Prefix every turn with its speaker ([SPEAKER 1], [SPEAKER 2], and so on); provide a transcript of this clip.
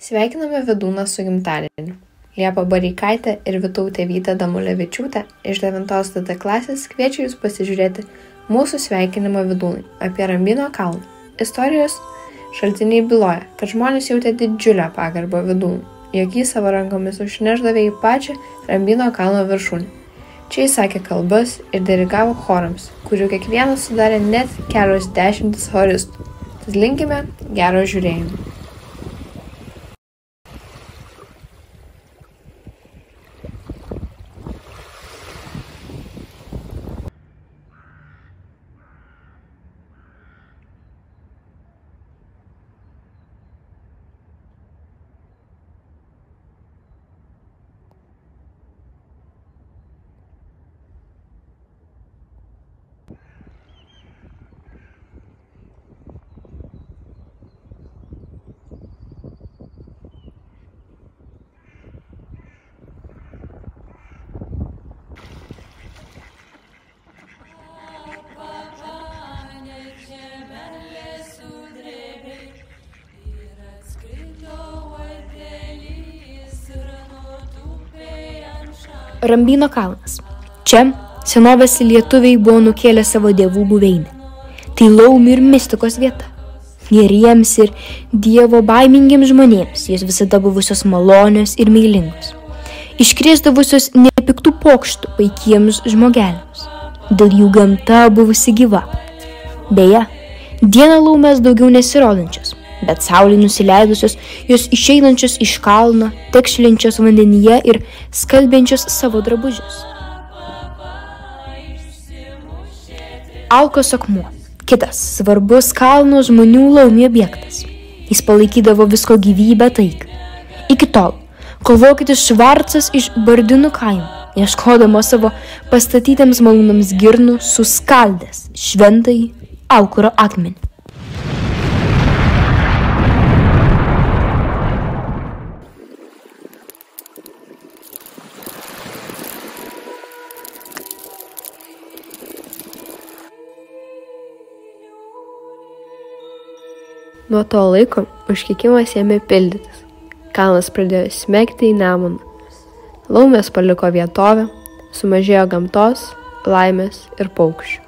[SPEAKER 1] Sveikiname Vydūną su gimtadieniu. Liepa Bareikaitė ir Vytautė Vyta Damulevičiūtė iš 9 DD klasės kviečia jūs pasižiūrėti mūsų sveikinimą Vydūnui apie Rambyno kalną. Istorijos šaltiniai byloja, kad žmonės jautė didžiulę pagarbą Vydūnui, jog jį savo rankomis užnešdavė į pačią Rambyno kalno viršūnę. Čia jis sakė kalbas ir dirigavo chorams, kurių kiekvienas sudarė net kelios dešimtis choristų. Tad linkime gero žiūrėjimo.
[SPEAKER 2] Rambyno kalnas. Čia senovės lietuviai buvo nukėlę savo dievų buveinę. Tai laumių ir mistikos vieta. Geriems ir dievo baimingiems žmonėms jos visada buvusios malonios ir meilingos. Iškrėsdavusios nepiktų pokštų paikiems žmogeliams. Dėl jų gamta buvusi gyva. Beje, dieną laumės daugiau nesirodančios, bet saulei nusileidusios jos išeinančios iš kalno, tekšlinčios vandenyje ir skalbiančios savo drabužius. Alkos akmuo. Kitas svarbus kalno žmonių laumių objektas. Jis palaikydavo visko gyvybę taiką. Iki tol, kol vokietis Švarcas iš Bardinų kaimo, ieškodama savo pastatytiems malūnams girnų, suskaldęs šventąjį aukuro akmenį.
[SPEAKER 1] Nuo to laiko užkeikimas ėmė pildytis. Kalnas pradėjo smegti į Nemuną. Laumės paliko vietovę, sumažėjo gamtos, laimės ir paukščių.